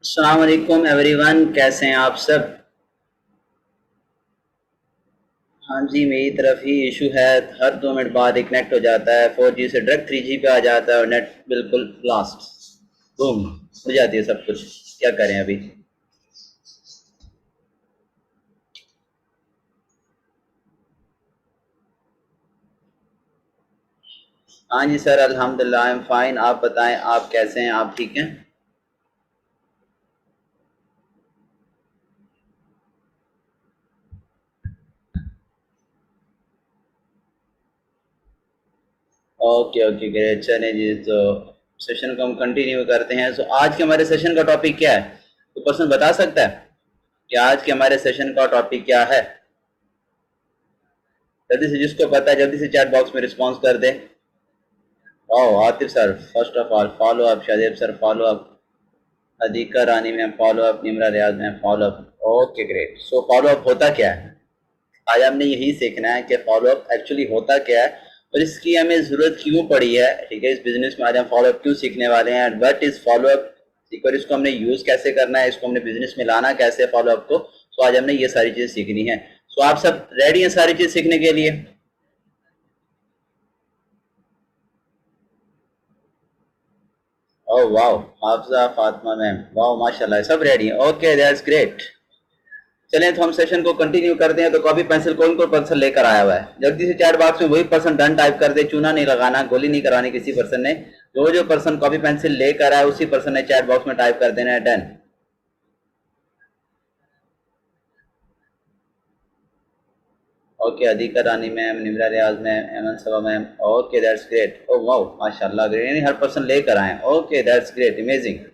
अस्सलाम वालेकुम एवरीवन, कैसे हैं आप सब। हाँ जी, मेरी तरफ ही इशू है। हर 2 मिनट बाद एक नेट हो जाता है, 4G से डायरेक्ट 3G पे आ जाता है और नेट बिल्कुल ब्लास्ट बूम हो जाती है सब कुछ। क्या करें अभी। हाँ जी सर, अल्हम्दुलिल्लाह आई एम फाइन। आप बताएं, आप कैसे हैं, आप ठीक हैं। ओके ओके ग्रेट, चलें जी। तो सेशन को हम कंटिन्यू करते हैं। तो आज के हमारे सेशन का टॉपिक क्या है, तो पर्सन बता सकता है कि आज के हमारे सेशन का टॉपिक क्या है। जल्दी से जिसको पता है जल्दी से चैट बॉक्स में रिस्पॉन्स कर दे। Oh Atif sir, first of all follow up. Shadab sir follow up. Adhika Rani में फॉलो अप। निमरा रियाज में follow up. Okay great. So follow up होता क्या है, आज हमने यही सीखना है कि फॉलो अप एक्चुअली होता क्या है और इसकी हमें जरूरत क्यों पड़ी है। ठीक है, इस बिजनेस में आज हम फॉलो अप क्यों सीखने वाले हैं, व्हाट इज फॉलो अप, और इसको हमने यूज कैसे करना है, इसको हमने बिजनेस में लाना कैसे फॉलो अप को। सो आज हमने ये सारी चीजें सीखनी है। सो आप सब रेडी हैं सारी चीज सीखने के लिए। Oh wow, हाफजा Fatima ma'am, wow माशाल्लाह, सब रेडी हैं। Okay that's great. चलें तो हम सेशन को कंटिन्यू करते हैं। तो कॉपी पेंसिल कौन कौन पर्सन लेकर आया हुआ है, जल्दी से चैट बॉक्स में वही पर्सन डन टाइप कर दे। चूना नहीं लगाना, गोली नहीं करानी किसी पर्सन ने। जो पर्सन कॉपी पेंसिल लेकर आया उसी पर्सन ने चैट बॉक्स में टाइप कर देना है done. Okay, Adhika Rani ma'am, Nimra Riaz ma'am, Aiman Saba ma'am. Okay that's great. Oh wow माशाल्लाह, ग्रेट, यानी हर पर्सन लेकर आए। Okay that's great, amazing.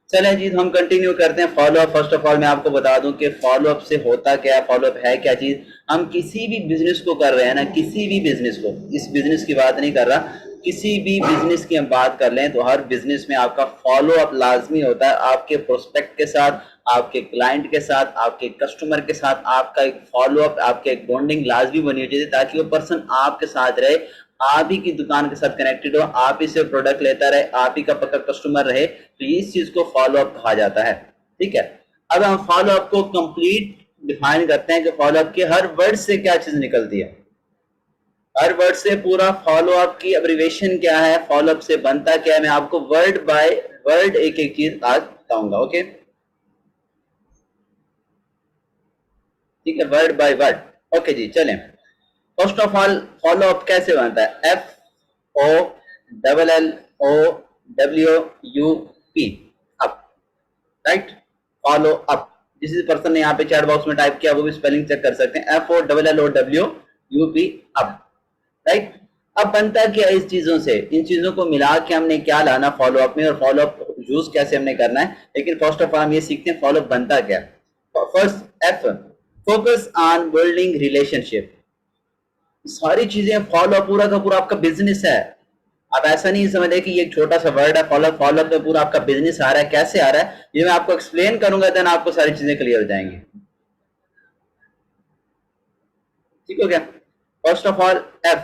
चलें जी, तो हम कंटिन्यू करते हैं। Follow up, first of all मैं आपको बता दूं कि फॉलो अप से होता क्या है, फॉलो अप है क्या चीज। हम किसी भी बिजनेस को कर रहे हैं ना, किसी भी बिजनेस को, इस बिजनेस की बात नहीं कर रहा, किसी भी बिजनेस की हम बात कर लें तो हर बिजनेस में आपका फॉलो अप लाजमी होता है। आपके प्रोस्पेक्ट के साथ, आपके क्लाइंट के साथ, आपके कस्टमर के साथ आपका एक फॉलो अप, आपके एक बॉन्डिंग लाजमी बनी होती है ताकि वो पर्सन आपके साथ रहे, आप ही की दुकान के साथ कनेक्टेड हो, आप ही से प्रोडक्ट लेता रहे, आप ही का पक्का कस्टमर रहे। तो इस चीज को फॉलो अप कहा जाता है। ठीक है, अब हम फॉलो अप को कंप्लीट डिफाइन करते हैं कि फॉलो अप के हर वर्ड से क्या चीज निकलती है। हर वर्ड से पूरा फॉलो अप की एब्रिविएशन क्या है, फॉलो अप से बनता क्या है, मैं आपको वर्ड बाय वर्ड एक एक चीज आज बताऊंगा। ओके, ठीक है, वर्ड बाय वर्ड। ओके जी, चलें। First of all follow up कैसे बनता है, F O double L O W U P, up, right. Follow up, जिस पर्सन ने यहाँ पे चैट बॉक्स में टाइप किया वो भी स्पेलिंग चेक कर सकते हैं, F O double L O W U P, up, right. अब बनता क्या है इस चीजों से, इन चीजों को मिला के हमने क्या लाना फॉलो अप में और फॉलो अप यूज कैसे हमने करना है। लेकिन फर्स्ट ऑफ ऑल हम ये सीखते हैं फॉलो अप बनता क्या है। First F, focus on building relationship. सारी चीजें फॉलो अप पूरा का पूरा आपका बिजनेस है। आप ऐसा नहीं समझे कि ये एक छोटा सा वर्ड है, फॉलो फॉलो अप में पूरा आपका बिजनेस आ रहा है। कैसे आ रहा है ये मैं आपको एक्सप्लेन करूंगा, देन आपको सारी चीजें क्लियर हो जाएंगी। ठीक हो गया। First of all F,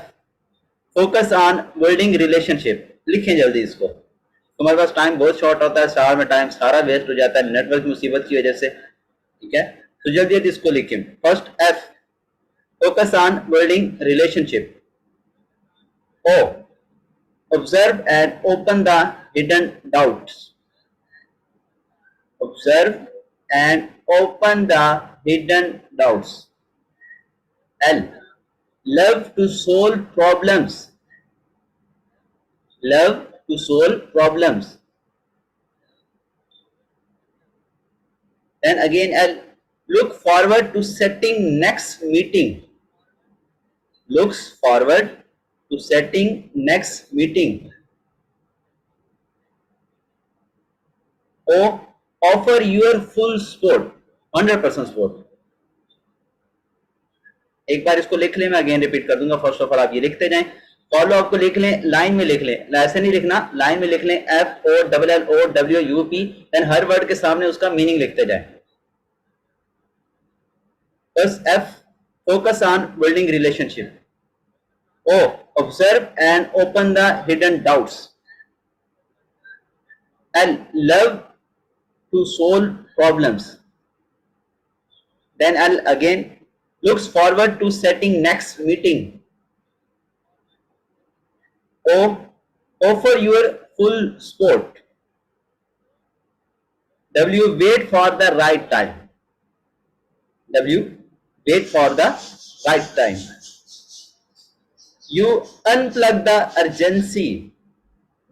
focus on building relationship. लिखें जल्दी इसको, तुम्हारे पास टाइम बहुत शॉर्ट होता है, शहर में टाइम सारा वेस्ट हो जाता है नेटवर्क मुसीबत की वजह से। ठीक है, तो जल्दी जल्दी इसको लिखें। First F, focus on building relationship. O, observe and open the hidden doubts. Observe and open the hidden doubts. L, love to solve problems. Love to solve problems. Then again L, look forward to setting next meeting. Looks forward to setting next meeting. O, offer your full support, 100% support. एक बार इसको लिख लें, मैं again repeat कर दूंगा। First of all आप ये लिखते जाएं, फॉलो आपको लिख लें, लाइन में लिख लें, ऐसे नहीं लिखना, लाइन में लिख लें, F O double L O W U P, then हर वर्ड के सामने उसका मीनिंग लिखते जाएं। बस F, focus on building relationship. O, observe and open the hidden doubts. L, love to solve problems. Then I'll again looks forward to setting next meeting. Offer your full support. W, wait for the right time. W, wait for the right time. You unplug the urgency.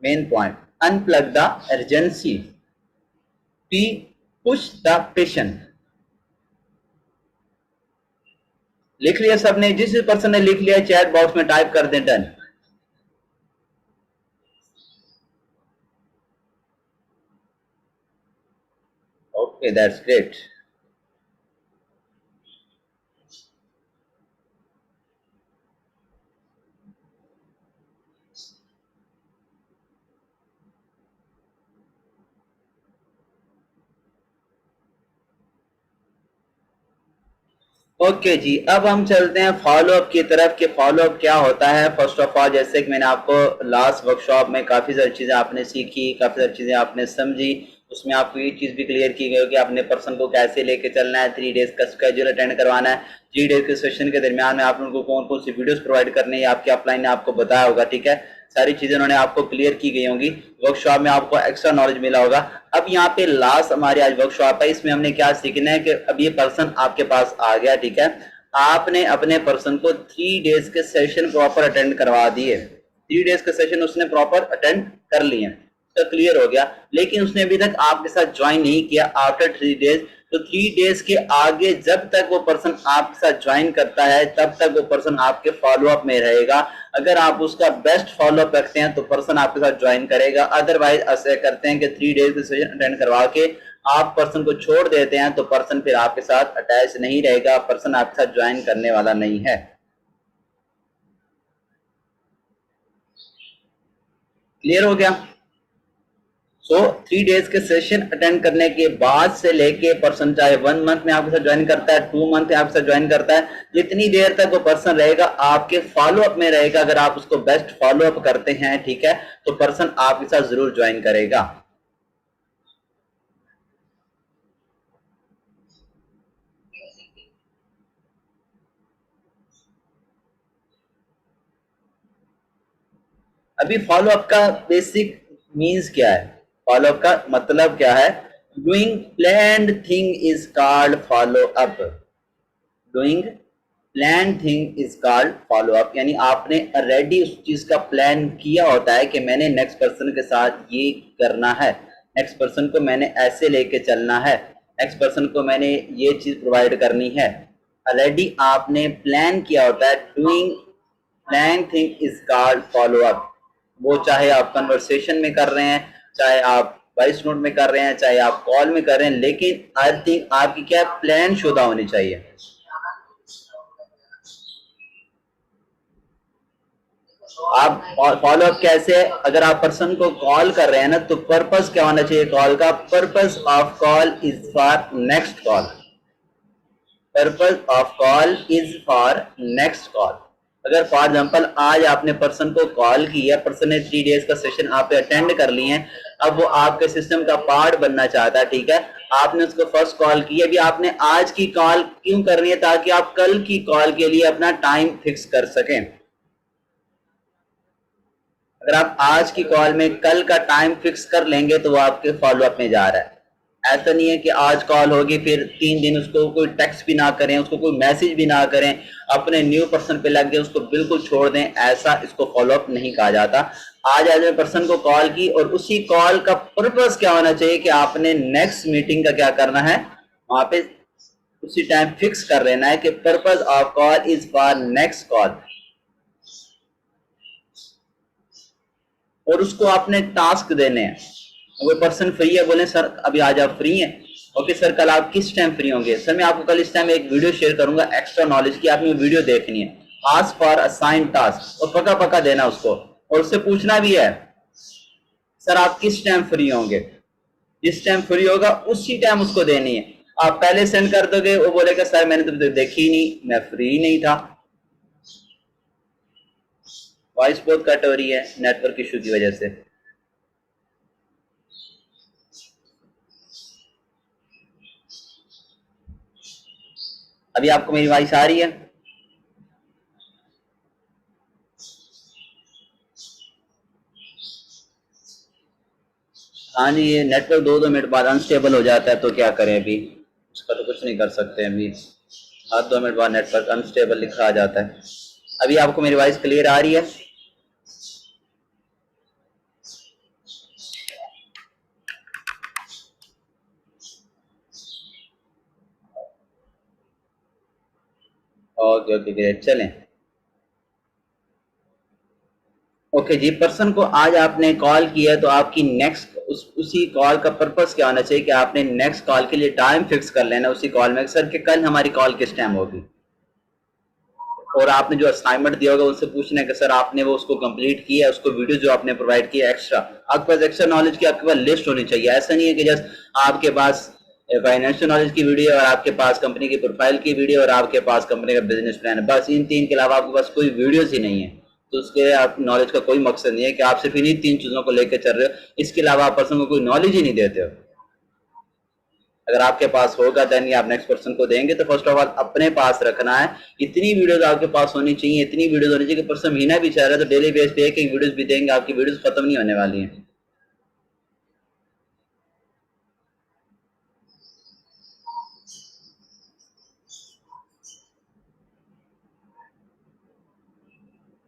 Main point, unplug the urgency. P, push the patient. लिख लिया सबने? जिस person ने लिख लिया chat box में type कर दें done. Okay, that's great. Okay जी, अब हम चलते हैं फॉलोअप की तरफ कि फॉलोअप क्या होता है. फर्स्ट ऑफ ऑल, जैसे कि मैंने आपको लास्ट वर्कशॉप में काफ़ी सारी चीज़ें आपने सीखी, काफ़ी सारी चीज़ें आपने समझी, उसमें आपको ये चीज़ भी क्लियर की गई कि अपने पर्सन को कैसे लेके चलना है, 3 डेज का स्केड्यूल अटेंड करवाना है, 3 डेज के सेशन के दरमियान में आप उनको कौन कौन सी वीडियोस प्रोवाइड करनी है, आपके अपलाइन ने आपको बताया होगा. ठीक है, सारी चीज़ें उन्होंने आपको क्लियर की गई होंगी. वर्कशॉप में आपको एक्स्ट्रा नॉलेज मिला होगा. अब यहाँ पे लास्ट हमारी आज वर्कशॉप है, इसमें हमने क्या सीखना है कि अब ये पर्सन आपके पास आ गया. ठीक है, आपने अपने पर्सन को 3 डेज के सेशन प्रॉपर अटेंड करवा दिए. 3 डेज के सेशन उसने प्रॉपर अटेंड कर लिए, तो क्लियर हो गया. लेकिन उसने अभी तक आपके साथ ज्वाइन नहीं किया आफ्टर 3 डेज. तो 3 डेज के आगे जब तक वो पर्सन आपके साथ ज्वाइन करता है तब तक वो पर्सन आपके फॉलोअप में रहेगा. अगर आप उसका बेस्ट फॉलोअप रखते हैं तो पर्सन आपके साथ ज्वाइन करेगा. अदरवाइज ऐसे करते हैं कि 3 डेज के सेशन अटेंड करवा के आप पर्सन को छोड़ देते हैं तो पर्सन फिर आपके साथ अटैच नहीं रहेगा, पर्सन आपके साथ ज्वाइन करने वाला नहीं है. क्लियर हो गया? सो 3 डेज के सेशन अटेंड करने के बाद से लेके पर्सन चाहे 1 मंथ में आपके साथ ज्वाइन करता है, 2 मंथ में आपके साथ ज्वाइन करता है, जितनी देर तक वो पर्सन रहेगा आपके फॉलोअप में रहेगा. अगर आप उसको बेस्ट फॉलोअप करते हैं, ठीक है, तो पर्सन आपके साथ जरूर ज्वाइन करेगा. अभी फॉलोअप का बेसिक मीन्स क्या है, फॉलोअप का मतलब क्या है? Doing planned thing is called follow up. Doing plan thing is called follow up. यानी आपने ऑलरेडी उस चीज का प्लान किया होता है कि मैंने नेक्स्ट पर्सन के साथ ये करना है, नेक्स्ट पर्सन को मैंने ऐसे लेके चलना है, नेक्स्ट पर्सन को मैंने ये चीज प्रोवाइड करनी है. ऑलरेडी आपने प्लान किया होता है. Doing plan thing is called follow up. वो चाहे आप कन्वर्सेशन में कर रहे हैं, चाहे आप वॉइस नोट में कर रहे हैं, चाहे आप कॉल में कर रहे हैं, लेकिन आई थिंक आपकी क्या प्लान शुदा होनी चाहिए. आप फॉलो अप कैसे है? अगर आप पर्सन को कॉल कर रहे हैं ना, तो पर्पस क्या होना चाहिए कॉल का? Purpose of call is for next call. Purpose of call is for next call. अगर फॉर एग्जाम्पल आज आपने पर्सन को कॉल किया, पर्सन ने 3 डेज का सेशन आप अटेंड कर लिए हैं, अब वो आपके सिस्टम का पार्ट बनना चाहता है. ठीक है, आपने उसको फर्स्ट कॉल की, अभी आपने आज की कॉल क्यों करनी है? ताकि आप कल की कॉल के लिए अपना टाइम फिक्स कर सकें. अगर आप आज की कॉल में कल का टाइम फिक्स कर लेंगे तो वो आपके फॉलोअप में जा रहा है. ऐसा नहीं है कि आज कॉल होगी फिर 3 दिन उसको कोई टेक्स्ट भी ना करें, उसको कोई मैसेज भी ना करें, अपने न्यू पर्सन पे लग गए उसको बिल्कुल छोड़ दें. ऐसा इसको फॉलोअप नहीं कहा जाता. आज आपने पर्सन को कॉल की और उसी कॉल का पर्पस क्या होना चाहिए कि आपने नेक्स्ट मीटिंग का क्या करना है, वहां पे उसी टाइम फिक्स कर लेना है कि purpose of call is for next call. और उसको आपने टास्क देने हैं. वो पर्सन फ्री है, बोले सर अभी आज आप फ्री हैं, ओके सर कल आप किस टाइम फ्री होंगे? सर मैं आपको कल इस टाइम एक वीडियो शेयर करूंगा एक्स्ट्रा नॉलेज की, आपने वीडियो देखनी है. आस्क फॉर असाइन टास्क, और पका पका देना उसको, और उससे पूछना भी है सर आप किस टाइम फ्री होंगे. जिस टाइम फ्री होगा उसी टाइम उसको देनी है. आप पहले सेंड कर दोगे, वो बोलेगा सर मैंने तो देखी नहीं, मैं फ्री नहीं था. वॉइस बहुत कट हो रही है नेटवर्क इशू की वजह से. अभी आपको मेरी वॉइस आ रही है? हाँ जी, ये नेटवर्क 2-2 मिनट बाद अनस्टेबल हो जाता है, तो क्या करें अभी, उसका तो कुछ नहीं कर सकते अभी। हर 2 मिनट बाद नेटवर्क अनस्टेबल लिखा आ जाता है। अभी आपको मेरी वॉइस क्लियर आ रही है? ओके ओके ग्रेट, चलें। ओके जी, पर्सन को आज आपने कॉल किया है, तो आपकी नेक्स्ट उसी कॉल का पर्पस क्या होना चाहिए कि आपने नेक्स्ट कॉल के लिए टाइम फिक्स कर लेना उसी कॉल में, सर कि कल हमारी कॉल किस टाइम होगी। और आपने जो असाइनमेंट दिया होगा उनसे पूछना है कि सर आपने वो उसको कंप्लीट किया है, उसको वीडियो जो आपने प्रोवाइड किया एक्स्ट्रा, आपके पास एक्स्ट्रा नॉलेज की आपके पास लिस्ट होनी चाहिए। ऐसा नहीं है कि जस्ट आपके पास फाइनेंशियल नॉलेज की वीडियो और आपके पास कंपनी की प्रोफाइल की वीडियो और आपके पास कंपनी का बिजनेस प्लान है, बस इन तीन के अलावा आपके पास कोई वीडियोज ही नहीं है। तो उसके आप नॉलेज का कोई मकसद नहीं है कि आप सिर्फ इन्हीं 3 चीजों को लेकर चल रहे हो, इसके अलावा आप पर्सन को कोई नॉलेज ही नहीं देते हो। अगर आपके पास होगा देन ये आप नेक्स्ट पर्सन को देंगे, तो फर्स्ट ऑफ ऑल अपने पास रखना है। इतनी वीडियोस आपके पास होनी चाहिए, इतनी वीडियोस होनी चाहिए कि पर्सन महीना भी चाह रहा है तो डेली बेस पे एक एक वीडियोस भी देंगे, आपकी वीडियोस खत्म नहीं होने वाली हैं।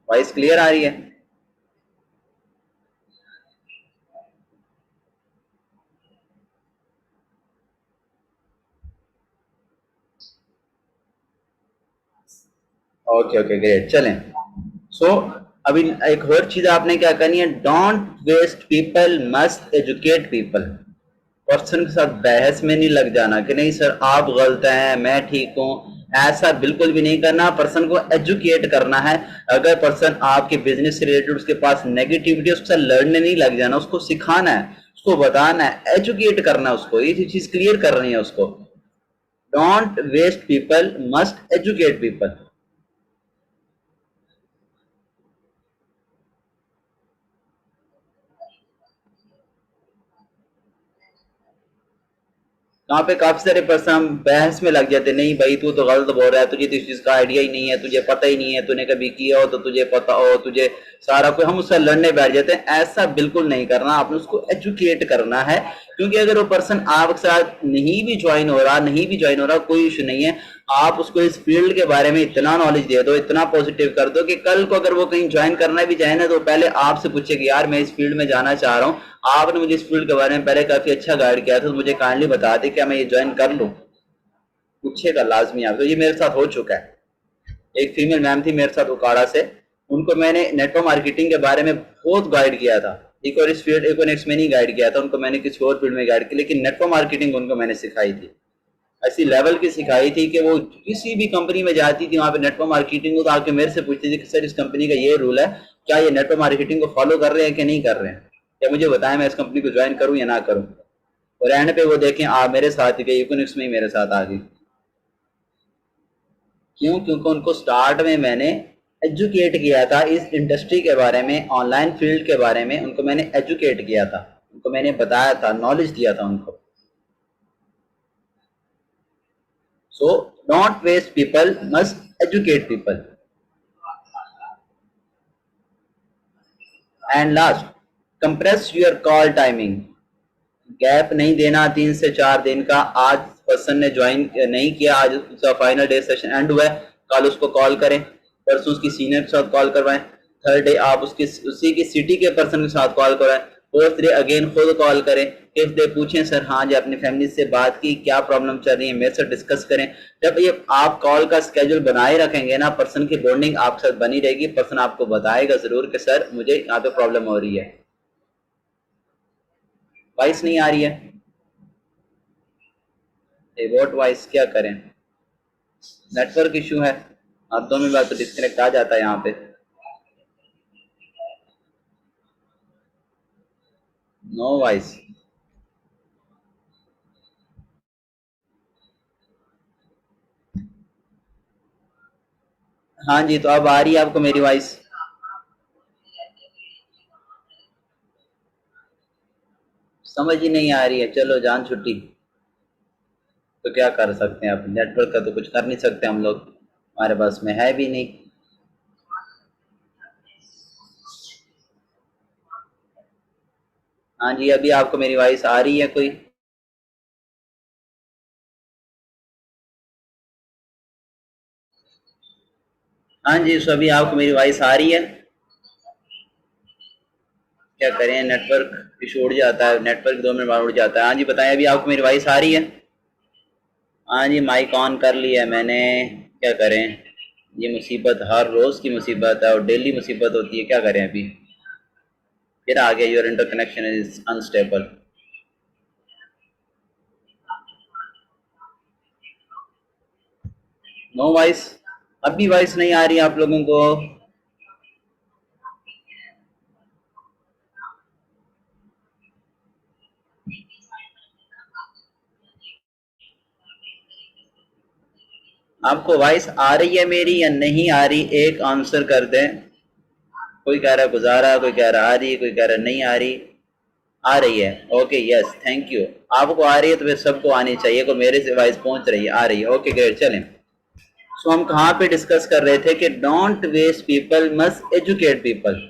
वॉइस क्लियर आ रही है? ओके ओके ग्रेट, चलें। सो अभी एक और चीज आपने क्या करनी है, don't waste people, must educate people. Person के साथ बहस में नहीं लग जाना कि नहीं सर आप गलत हैं मैं ठीक हूँ, ऐसा बिल्कुल भी नहीं करना। पर्सन को एजुकेट करना है। अगर पर्सन आपके बिजनेस से रिलेटेड उसके पास नेगेटिविटी, उसके साथ लड़ने नहीं लग जाना, उसको सिखाना है, उसको बताना है, एजुकेट करना है उसको, ये चीज क्लियर करनी है उसको। Don't waste people, must educate people. वहां पे काफी सारे पर्सन बहस में लग जाते, नहीं भाई तू तो गलत बोल रहा है, तुझे तो इस चीज का आइडिया ही नहीं है, तुझे पता ही नहीं है, तूने कभी किया हो तो तुझे पता हो, तुझे सारा कोई, हम उससे लड़ने बैठ जाते हैं। ऐसा बिल्कुल नहीं करना, आपने उसको एजुकेट करना है। क्योंकि अगर वो पर्सन आपके साथ नहीं भी ज्वाइन हो रहा, नहीं भी ज्वाइन हो रहा, कोई इशू नहीं है। आप उसको इस फील्ड के बारे में इतना नॉलेज दे दो, इतना पॉजिटिव कर दो कि कल को अगर वो कहीं ज्वाइन करना भी चाहे ना, तो पहले आपसे पूछे कि यार मैं इस फील्ड में जाना चाह रहा हूँ, आपने मुझे इस फील्ड के बारे में पहले काफी अच्छा गाइड किया था, तो मुझे काइंडली बता दें क्या मैं ये ज्वाइन कर लूँ। पूछेगा लाजमी आप, तो ये मेरे साथ हो चुका है। एक फीमेल मैम थी मेरे साथ उकाड़ा से, उनको मैंने नेटवर्क मार्केटिंग के बारे में बहुत गाइड किया था। एक और इस फील्ड इकोनॉमिक्स में नहीं गाइड किया था उनको, मैंने किसी और फील्ड में गाइड किया, लेकिन नेटवर्क मार्केटिंग उनको मैंने सिखाई थी। ऐसी लेवल की सिखाई थी कि वो किसी भी कंपनी में जाती थी, वहां पे नेटवर्क मार्केटिंग को तो आके मेरे से पूछती थी कि सर इस कंपनी का ये रूल है, क्या ये नेटवर्क मार्केटिंग को फॉलो कर रहे हैं कि नहीं कर रहे हैं, या मुझे बताएं मैं इस कंपनी को ज्वाइन करूं या ना करूं। और एंड पे वो देखें आप मेरे साथ ही गई, इकोनॉमिक्स में ही मेरे साथ आ गई। क्यों? क्योंकि उनको स्टार्ट में मैंने एजुकेट किया था इस इंडस्ट्री के बारे में, ऑनलाइन फील्ड के बारे में उनको मैंने एजुकेट किया था, उनको मैंने बताया था, नॉलेज दिया था उनको। So don't waste people, must educate people. And last, compress your call timing. Gap नहीं देना 3 से 4 दिन का। आज पर्सन ने ज्वाइन नहीं किया, आज उसका फाइनल डे सेशन एंड हुआ है, कल उसको कॉल करें, परसों उसकी सीनियर के साथ कॉल करवाएं, थर्ड डे आप उसकी उसी की सिटी के पर्सन के साथ कॉल करवाएं, फोर्थ डे अगेन खुद कॉल करें, फिफ्थ डे पूछें सर हाँ जी अपनी फैमिली से बात की, क्या प्रॉब्लम चल रही है, मेरे साथ डिस्कस करें। जब ये आप कॉल का स्केड्यूल बनाए रखेंगे ना, पर्सन की बॉन्डिंग आपके साथ बनी रहेगी, पर्सन आपको बताएगा जरूर कि सर मुझे यहाँ पे प्रॉब्लम हो रही है। वॉइस नहीं आ रही है? रिवोट वॉइस क्या करें, नेटवर्क इशू है। आप 2 मिनट बाद तो डिस्कनेक्ट आ जाता है यहाँ पे। No voice. हाँ जी, तो अब आ रही है आपको मेरी वॉइस? समझ ही नहीं आ रही है, चलो जान छुट्टी। तो क्या कर सकते हैं, अब नेटवर्क का तो कुछ कर नहीं सकते हम लोग, हमारे पास में है भी नहीं। हाँ जी, अभी आपको मेरी वॉइस आ रही है कोई? हाँ जी, सो अभी आपको मेरी वॉइस आ रही है? क्या करें, नेटवर्क इशू उड़ जाता है, नेटवर्क 2 मिनट बाद उड़ जाता है। हाँ जी बताएं, अभी आपको मेरी वॉइस आ रही है? हाँ जी, माइक ऑन कर लिया है मैंने, क्या करें, ये मुसीबत हर रोज की मुसीबत है और डेली मुसीबत होती है, क्या करें। अभी फिर आ गया, your inter connection is unstable. No voice, अभी वॉइस नहीं आ रही आप लोगों को? आपको वॉइस आ रही है मेरी या नहीं आ रही, एक आंसर कर दें। कोई कह रहा है गुजारा, कोई कह रहा आ रही, कोई कह रहा नहीं आ रही। आ रही है, ओके, यस, थैंक यू। आपको आ रही है तो फिर सबको आनी चाहिए, को मेरे से वॉइस पहुंच रही है, आ रही है, ओके ग्रेट। चलें, सो हम कहाँ पे डिस्कस कर रहे थे कि don't waste people, must educate people.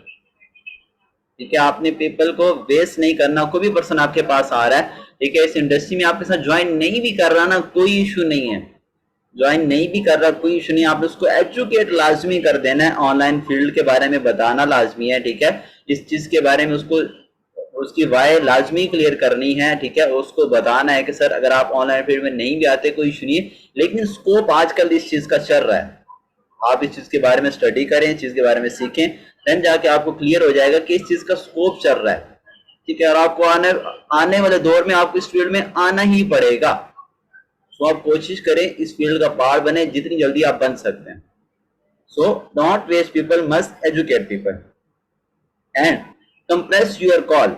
ठीक है, आपने पीपल को वेस्ट नहीं करना। कोई भी पर्सन आपके पास आ रहा है, ठीक है, इस इंडस्ट्री में आपके साथ ज्वाइन नहीं भी कर रहा ना, कोई इशू नहीं है, ज्वाइन नहीं भी कर रहा कोई इशू नहीं, आपने उसको एजुकेट लाजमी कर देना है, ऑनलाइन फील्ड के बारे में बताना लाजमी है, ठीक है, इस चीज के बारे में उसको उसकी वाय लाजमी क्लियर करनी है, ठीक है, उसको बताना है कि सर अगर आप ऑनलाइन फील्ड में नहीं भी आते कोई इशू नहीं है, लेकिन स्कोप आजकल इस चीज का चल रहा है, आप इस चीज के बारे में स्टडी करें, इस चीज के बारे में सीखें, देन जाके आपको क्लियर हो जाएगा कि इस चीज का स्कोप चल रहा है, ठीक है, और आपको आने आने वाले दौर में आपको इस फील्ड में आना ही पड़ेगा। सो आप कोशिश करें इस फील्ड का पार्ट बने जितनी जल्दी आप बन सकते हैं। So don't waste people, must educate people and compress your call.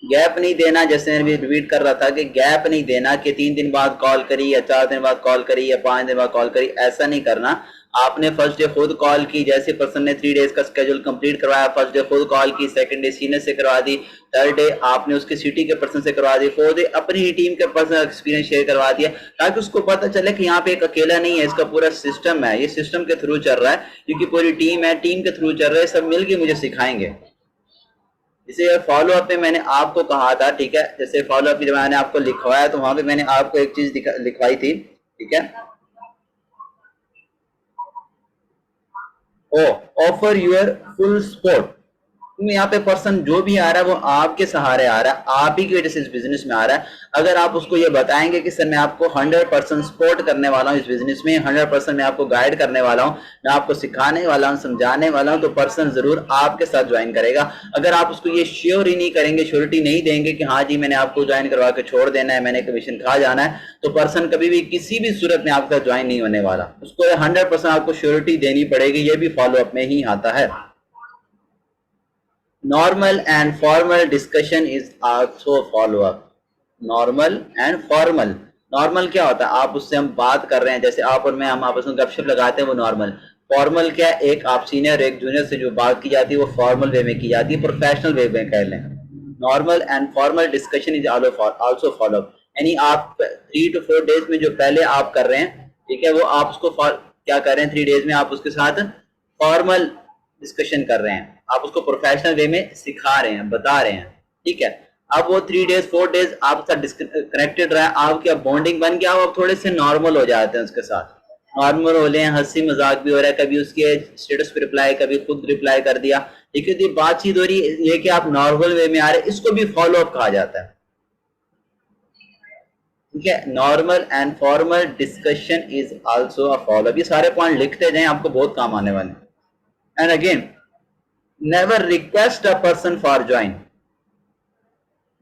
Gap नहीं देना, जैसे मैं भी रिपीट कर रहा था कि गैप नहीं देना कि 3 दिन बाद कॉल करी या 4 दिन बाद कॉल करी या 5 दिन बाद कॉल करी, ऐसा नहीं करना। आपने फर्स्ट डे खुद कॉल की, जैसे पर्सन ने 3 डेज का स्केड्यूल कंप्लीट करवाया, फर्स्ट डे खुद कॉल की, सेकंड डे सीनियर से करवा दी, थर्ड डे आपने उसके सिटी के पर्सन से करवा दी, फोर्थ डे अपनी ही टीम के पर्सन एक्सपीरियंस शेयर करवा दिया, ताकि उसको पता चले कि यहाँ पे एक अकेला नहीं है, इसका पूरा सिस्टम है, ये सिस्टम के थ्रू चल रहा है, क्योंकि पूरी टीम है, टीम के थ्रू चल रहा है, सब मिलके मुझे सिखाएंगे। इसे फॉलो अप में मैंने आपको कहा था, ठीक है, जैसे फॉलो अप जब मैंने आपको लिखवाया तो वहां पे मैंने आपको एक चीज लिखवाई थी, ठीक है, ओ ऑफर योर फुल सपोर्ट। यहाँ पे पर्सन जो भी आ रहा है वो आपके सहारे आ रहा है, आप ही की वजह से इस बिजनेस में आ रहा है। अगर आप उसको ये बताएंगे कि सर मैं आपको 100% सपोर्ट करने वाला हूँ इस बिजनेस में, 100% मैं आपको गाइड करने वाला हूँ, मैं आपको सिखाने वाला हूँ, समझाने वाला हूँ, तो पर्सन जरूर आपके साथ ज्वाइन करेगा। अगर आप उसको ये श्योर ही नहीं करेंगे, श्योरिटी नहीं देंगे कि हाँ जी मैंने आपको ज्वाइन करवा के छोड़ देना है, मैंने कमीशन खा जाना है, तो पर्सन कभी भी किसी भी सूरत में आपके साथ ज्वाइन नहीं होने वाला। उसको 100% आपको श्योरिटी देनी पड़ेगी, ये भी फॉलो अप में ही आता है। Normal and formal discussion is also follow up. Normal and formal. Normal क्या होता है, आप उससे हम बात कर रहे हैं, जैसे आप और मैं हम आपस में गपशप लगाते हैं, वो नॉर्मल। फॉर्मल क्या है, एक आप सीनियर एक जूनियर से जो बात की जाती है वो फॉर्मल वे में की जाती है, प्रोफेशनल वे में कह लें। Normal and formal discussion is also follow up, यानी आप 3 to 4 डेज में जो पहले आप कर रहे हैं, ठीक है, वो आप उसको क्या कर रहे हैं, 3 डेज में आप उसके साथ फॉर्मल डिस्कशन कर रहे हैं, आप उसको प्रोफेशनल वे में सिखा रहे हैं, बता रहे हैं, ठीक है। अब वो 3 डेज 4 डेज आपके साथ कनेक्टेड रहा, आपकी बॉन्डिंग बन गया, आप थोड़े से नॉर्मल हो जाते हैं उसके साथ, नॉर्मल हो रहे हैं, हंसी मजाक भी हो रहा है, कभी उसके स्टेटस पे रिप्लाई, कभी खुद रिप्लाई कर दिया, ठीक है, तो बातचीत हो रही है, ये कि आप नॉर्मल वे में आ रहे हैं, इसको भी फॉलो अप कहा जाता है, ठीक है। Normal and formal discussion is also a follow up. ये सारे पॉइंट लिखते जाएं, आपको बहुत काम आने वाले। And again, never request a person for join,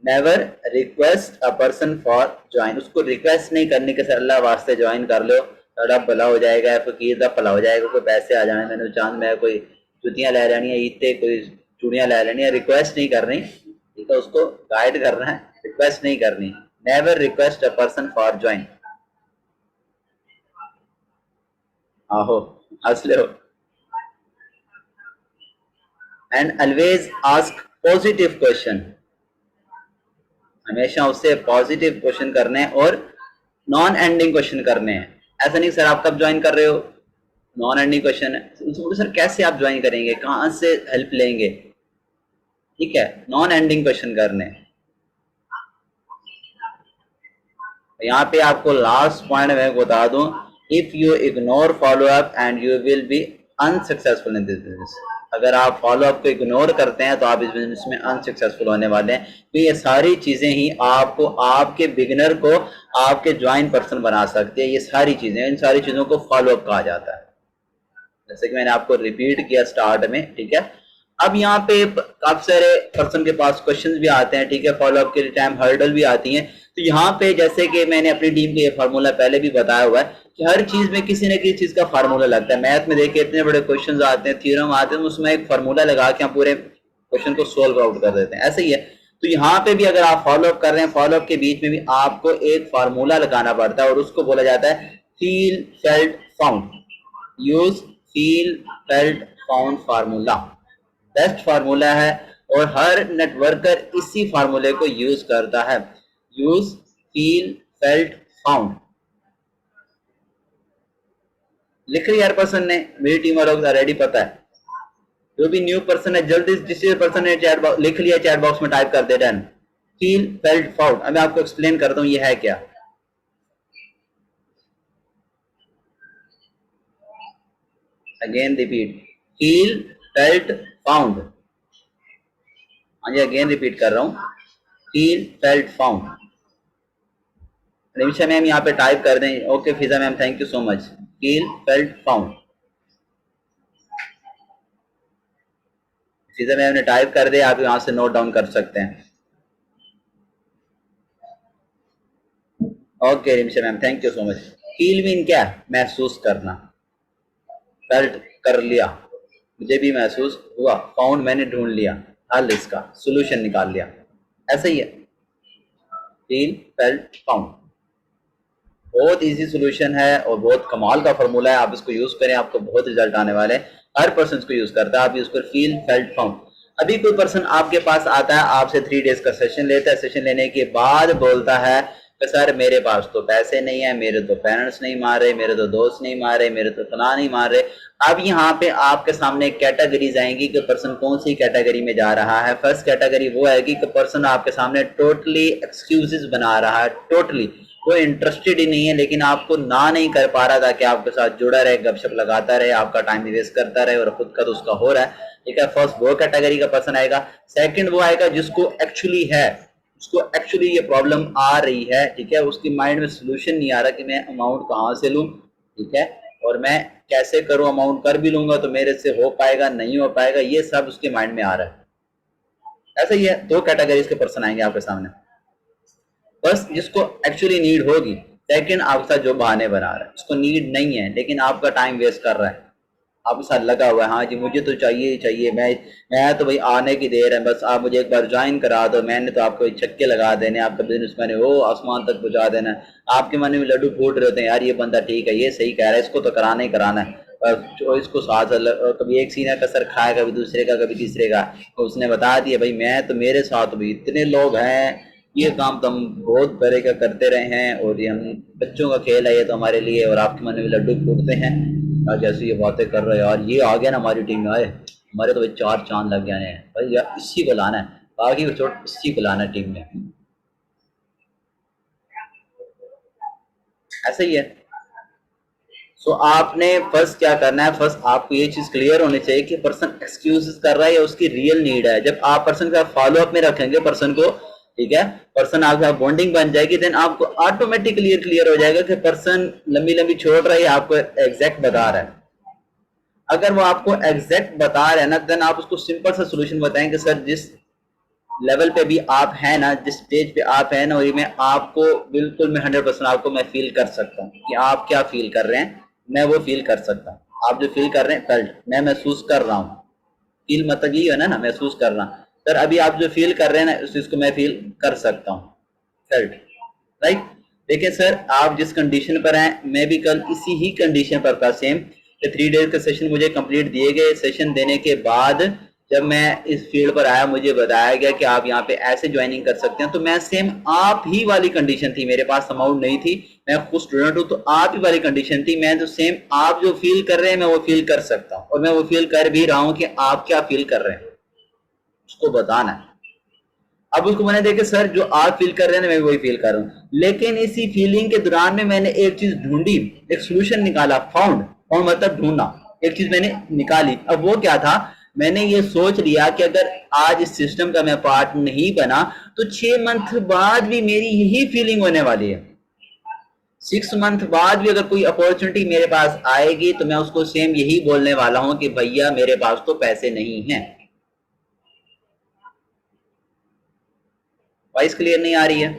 never request a person for join, उसको रिक्वेस्ट नहीं करनी कि सर अल्लाह वास्ते ज्वाइन कर लो, थोड़ा भला हो जाएगा, फकीर का भला हो जाएगा, कोई पैसे आ जाने, मैंने चांद में कोई जुतियां ले लेनी है, ईदते कोई चूड़ियां ले लेनी है, रिक्वेस्ट नहीं करनी, ठीक है, उसको गाइड करना है, रिक्वेस्ट नहीं करनी। Never request a person for join. आहो, हंस लो। And always ask positive question, हमेशा उससे पॉजिटिव क्वेश्चन करने, और नॉन एंडिंग क्वेश्चन करने हैं। ऐसा नहीं सर आप कब ज्वाइन कर रहे हो, नॉन एंडिंग क्वेश्चन है तो सर कैसे आप ज्वाइन करेंगे, कहाँ से हेल्प लेंगे, ठीक है, नॉन एंडिंग क्वेश्चन करने। यहाँ पे आपको लास्ट पॉइंट मैं बता दूं, if you ignore follow up and you will be unsuccessful in this business. अगर आप फॉलो अप को इग्नोर करते हैं तो आप इस बिजनेस में अनसक्सेसफुल होने वाले हैं। तो ये सारी चीजें ही आपको, आपके बिगिनर को आपके ज्वाइन पर्सन बना सकती है। ये सारी चीजें, इन सारी चीजों को फॉलो अप कहा जाता है, जैसे कि मैंने आपको रिपीट किया स्टार्ट में, ठीक है। अब यहाँ पे काफी सारे पर्सन के पास क्वेश्चंस भी आते हैं, ठीक है, फॉलो अप के टाइम हर्डल भी आती हैं। तो यहाँ पे जैसे कि मैंने अपनी टीम को ये फार्मूला पहले भी बताया हुआ है कि हर चीज में किसी न किसी चीज का फार्मूला लगता है। मैथ में देखिए इतने बड़े क्वेश्चन आते हैं, थ्योरम आते हैं, उसमें एक फार्मूला लगा के हम पूरे क्वेश्चन को सोल्व आउट कर देते हैं, ऐसे ही है। तो यहाँ पे भी अगर आप फॉलो अप कर रहे हैं, फॉलो अप के बीच में भी आपको एक फार्मूला लगाना पड़ता है और उसको बोला जाता है feel felt found. Use feel felt found formula best formula है और हर नेटवर्कर इसी फार्मूले को यूज करता है। यूज फील फेल्ट फाउंड लिख रही हर पर्सन ने, मेरी टीम वालों को ऑलरेडी पता है। जो भी न्यू पर्सन है जल्दी जिस पर्सन ने चैट बॉक्स लिख लिया, चैट बॉक्स में टाइप कर दे डन फील फेल्ट फाउंड। अब मैं आपको एक्सप्लेन करता हूं ये है क्या। Again repeat, feel felt found. हाँ जी अगेन रिपीट कर रहा हूं, feel felt found. Nimisha ma'am यहाँ पे टाइप कर दें। Okay Fiza ma'am thank you so much. Feel felt found, Fiza ma'am ने टाइप कर दे, आप यहाँ से नोट डाउन कर सकते हैं। Okay Nimisha ma'am thank you so much. Feel mean क्या, महसूस करना, फेल्ट कर लिया, मुझे भी महसूस हुआ, फाउंड मैंने ढूंढ लिया, हल इसका सोल्यूशन निकाल लिया, ऐसा ही है। फील फेल्ट फाउंड बहुत इजी सोल्यूशन है और बहुत कमाल का फॉर्मूला है। आप इसको यूज करें, आपको बहुत रिजल्ट आने वाले हैं। हर पर्सन इसको यूज करता है, आप यूज कर फील फेल्ट फाउंड। अभी कोई पर्सन आपके पास आता है, आपसे 3 डेज का सेशन लेता है, सेशन लेने के बाद बोलता है कि सर मेरे पास तो पैसे नहीं है, मेरे तो पेरेंट्स नहीं मार रहे, मेरे तो दोस्त नहीं मार रहे, मेरे तो फलां नहीं मार रहे। अब यहाँ पे आपके सामने कैटेगरीज आएंगी कि पर्सन कौन सी कैटेगरी में जा रहा है। फर्स्ट कैटेगरी वो आएगी कि पर्सन आपके सामने टोटली एक्सक्यूजेस बना रहा है, टोटली वो इंटरेस्टेड ही नहीं है, लेकिन आपको ना नहीं कर पा रहा था कि आपके साथ जुड़ा रहे, गपशप लगाता रहे, आपका टाइम वेस्ट करता रहे और खुद का तो उसका हो रहा है, ठीक है। फर्स्ट वो कैटेगरी का पर्सन आएगा। सेकंड वो आएगा जिसको एक्चुअली है, उसको एक्चुअली ये प्रॉब्लम आ रही है, ठीक है, उसकी माइंड में सोल्यूशन नहीं आ रहा कि मैं अमाउंट कहाँ से लूँ, ठीक है, और मैं कैसे करूँ, अमाउंट कर भी लूंगा तो मेरे से हो पाएगा नहीं हो पाएगा, ये सब उसके माइंड में आ रहा है। ऐसा ही है, 2 कैटेगरीज के पर्सन आएंगे आपके सामने। बस जिसको एक्चुअली नीड होगी। सेकंड आपके साथ जो बहाने बना रहा है, उसको नीड नहीं है लेकिन आपका टाइम वेस्ट कर रहा है, आपके साथ लगा हुआ है, हाँ जी मुझे तो चाहिए ही चाहिए, मैं तो भाई आने की देर है, बस आप मुझे एक बार ज्वाइन करा दो, मैंने तो आपको छक्के लगा देने, आपका बिजनेस मैंने वो आसमान तक पहुंचा देना। आपके मन में लड्डू फूट रहे होते हैं, यार ये बंदा ठीक है, ये सही कह रहा है, इसको तो कराना ही कराना है। और इसको साथ कभी एक सीना का सर खाए, कभी दूसरे का, कभी तीसरे का। तो उसने बता दिया भाई मैं तो, मेरे साथ भी इतने लोग हैं, ये काम तो हम बहुत बड़े का करते रहे हैं और ये हम बच्चों का खेल है ये तो हमारे लिए, और आपके मन में लड्डू फूटते हैं यार जैसे ये बातें कर रहे हो, यार ये आ गया ना हमारी टीम में, आए हमारे तो भाई 4 चांद लग गए हैं भाई, यार इसी को लाना है, बाकी को छोड़ इसी को लाना है टीम में, ऐसा ही है। सो आपने फर्स्ट क्या करना है, फर्स्ट आपको ये चीज क्लियर होनी चाहिए कि पर्सन एक्सक्यूजेस कर रहा है या उसकी रियल नीड है। जब आप पर्सन का फॉलो अप में रखेंगे पर्सन को, ठीक है, पर्सन आपके साथ बॉन्डिंग बन जाएगी, देन आपको ऑटोमेटिकली क्लियर हो जाएगा कि पर्सन लंबी लंबी छोड़ रहा है या आपको एग्जैक्ट बता रहा है। अगर वो आपको एग्जैक्ट बता रहे हैं ना, देन आप उसको सिंपल सा सोल्यूशन बताएं कि सर जिस लेवल पे भी आप हैं ना, जिस स्टेज पे आप हैं ना, वही मैं आपको बिल्कुल मैं 100% आपको मैं फील कर सकता हूँ कि आप क्या फील कर रहे हैं, मैं वो फील कर सकता हूँ। आप जो फील कर रहे हैं फेल्ट, मैं महसूस कर रहा हूँ। फील मतलब यही है ना महसूस करना। सर अभी आप जो फील कर रहे हैं ना उस चीज को मैं फील कर सकता हूँ, फेल्ट, राइट। देखिए सर आप जिस कंडीशन पर हैं, मैं भी कल इसी ही कंडीशन पर था सेम, कि 3 डेज का सेशन मुझे कंप्लीट दिए गए। सेशन देने के बाद जब मैं इस फील्ड पर आया मुझे बताया गया कि आप यहाँ पे ऐसे ज्वाइनिंग कर सकते हैं, तो मैं सेम आप ही वाली कंडीशन थी, मेरे पास अमाउंट नहीं थी, मैं खुद स्टूडेंट हूँ, तो आप ही वाली कंडीशन थी, मैं तो सेम आप जो फील कर रहे हैं मैं वो फील कर सकता हूँ, और मैं वो फील कर भी रहा हूँ कि आप क्या फील कर रहे हैं उसको बताना है। अब उसको मैंने देखा सर जो आप फील कर रहे हैं मैं वही फील कर रहा हूँ, लेकिन इसी फीलिंग के दौरान में मैंने एक चीज ढूंढी, एक सोल्यूशन निकाला, फाउंड, फाउंड मतलब ढूंढना, एक चीज मैंने निकाली। अब वो क्या था, मैंने ये सोच लिया कि अगर आज इस सिस्टम का मैं पार्ट नहीं बना तो 6 मंथ बाद भी मेरी यही फीलिंग होने वाली है। 6 मंथ बाद भी अगर कोई अपॉर्चुनिटी मेरे पास आएगी तो मैं उसको सेम यही बोलने वाला हूं कि भैया मेरे पास तो पैसे नहीं हैं। वॉइस क्लियर नहीं आ रही है?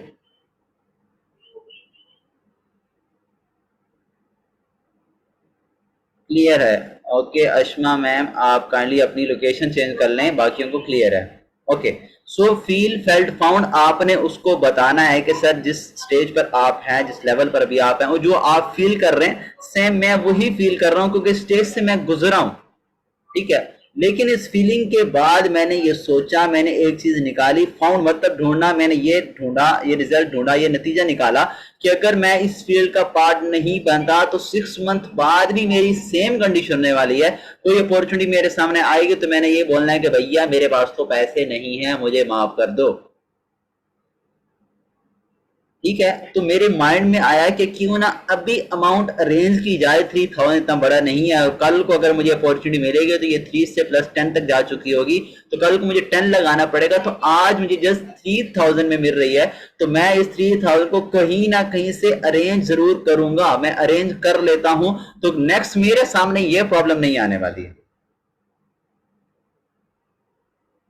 क्लियर है? ओके अश्मा मैम आप काइंडली अपनी लोकेशन चेंज कर लें, बाकियों को क्लियर है? Okay so feel felt found, आपने उसको बताना है कि सर जिस स्टेज पर आप हैं, जिस लेवल पर भी आप हैं, और जो आप फील कर रहे हैं सेम मैं वही फील कर रहा हूं क्योंकि स्टेज से मैं गुजरा हूं, ठीक है। लेकिन इस फीलिंग के बाद मैंने ये सोचा, मैंने एक चीज निकाली, फाउंड मतलब ढूंढना, मैंने ये ढूंढा, ये रिजल्ट ढूंढा, ये नतीजा निकाला कि अगर मैं इस फील्ड का पार्ट नहीं बनता तो 6 मंथ बाद भी मेरी सेम कंडीशन होने वाली है। कोई अपॉर्चुनिटी मेरे सामने आएगी तो मैंने ये बोलना है कि भैया मेरे पास तो पैसे नहीं है, मुझे माफ कर दो, ठीक है। तो मेरे माइंड में आया कि क्यों ना अभी अमाउंट अरेंज की जाए, 3000 इतना बड़ा नहीं है, और कल को अगर मुझे अपॉर्चुनिटी मिलेगी तो ये 3 से प्लस 10 तक जा चुकी होगी, तो कल को मुझे 10 लगाना पड़ेगा, तो आज मुझे जस्ट 3000 में मिल रही है, तो मैं इस 3000 को कहीं ना कहीं से अरेंज जरूर करूंगा, मैं अरेंज कर लेता हूं, तो नेक्स्ट मेरे सामने ये प्रॉब्लम नहीं आने वाली है,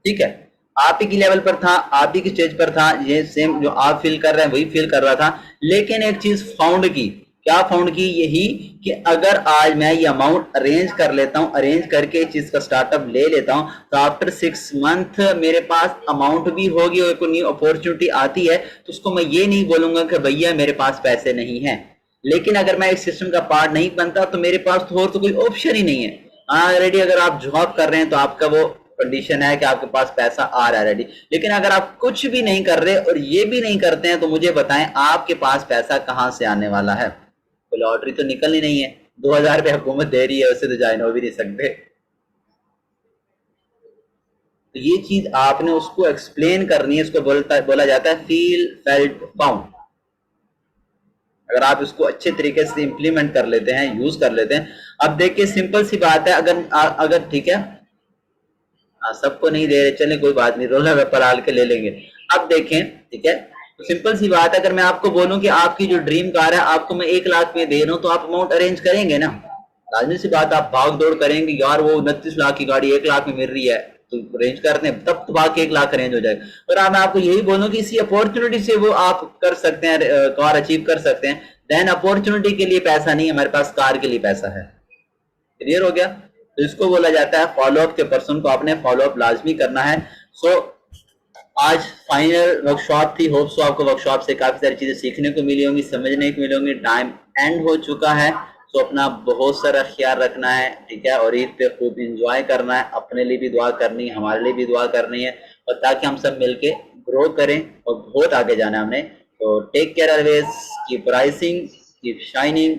ठीक है। आप ही की लेवल पर था, आप ही की स्टेज पर था, ये सेम जो आप फील कर रहे हैं वही फील कर रहा था, लेकिन एक चीज फाउंड की, क्या फाउंड की, यही कि अगर आज मैं ये अमाउंट अरेंज कर लेता हूं, अरेंज करके इस चीज का स्टार्टअप ले लेता हूं, तो आफ्टर 6 मंथ मेरे पास अमाउंट भी होगी और कोई न्यू अपॉर्चुनिटी आती है तो उसको मैं ये नहीं बोलूंगा कि भैया मेरे पास पैसे नहीं है। लेकिन अगर मैं इस सिस्टम का पार्ट नहीं बनता तो मेरे पास तो और तो कोई ऑप्शन ही नहीं है। ऑलरेडी अगर आप जॉब कर रहे हैं तो आपका वो कंडीशन है कि आपके पास पैसा आ रहा है रेडी, लेकिन अगर आप कुछ भी नहीं कर रहे और ये भी नहीं करते हैं तो मुझे बताएं आपके पास पैसा कहां से आने वाला है? तो लॉटरी तो निकलनी नहीं है, 2000 रुपये हुकूमत दे रही है, उससे तो ज्वाइन हो भी नहीं सकते। तो ये चीज आपने उसको एक्सप्लेन करनी है, इसको बोला जाता है फील फेल्ट फाउंड। अगर आप इसको अच्छे तरीके से इंप्लीमेंट कर लेते हैं, यूज कर लेते हैं, अब देखिए सिंपल सी बात है, अगर अगर ठीक है, सबको नहीं दे रहे, चले कोई बात नहीं, रोला पेपर हाल के ले लेंगे। अब देखें, ठीक है, तो सिंपल सी बात है, अगर मैं आपको बोलूं कि आपकी जो ड्रीम कार है आपको मैं 1 लाख में दे रहा हूं तो आप अमाउंट अरेंज करेंगे ना? लाजमी सी बात, आप भाग दौड़ करेंगे, यार वो 29 लाख की गाड़ी 1 लाख में मिल रही है तो अरेंज करते हैं, तब तो बाकी 1 लाख अरेंज हो जाएगा। और मैं आपको यही बोलूं कि इसी अपॉर्चुनिटी से वो आप कर सकते हैं, कार अचीव कर सकते हैं, देन अपॉर्चुनिटी के लिए पैसा नहीं, हमारे पास कार के लिए पैसा है। क्लियर हो गया? तो इसको बोला जाता है फॉलोअप के पर्सन को आपने फॉलोअप लाजमी करना है। सो आज फाइनल वर्कशॉप थी, होप सो आपको वर्कशॉप से काफी सारी चीजें सीखने को मिली होंगी, समझने को मिली होंगी। टाइम एंड हो चुका है, तो अपना बहुत सारा ख्याल रखना है, ठीक है, और ईद पे खूब इंजॉय करना है, अपने लिए भी दुआ करनी है, हमारे लिए भी दुआ करनी है, और ताकि हम सब मिलके ग्रो करें और बहुत आगे जाना है हमने। तो take care always, keep rising, keep shining.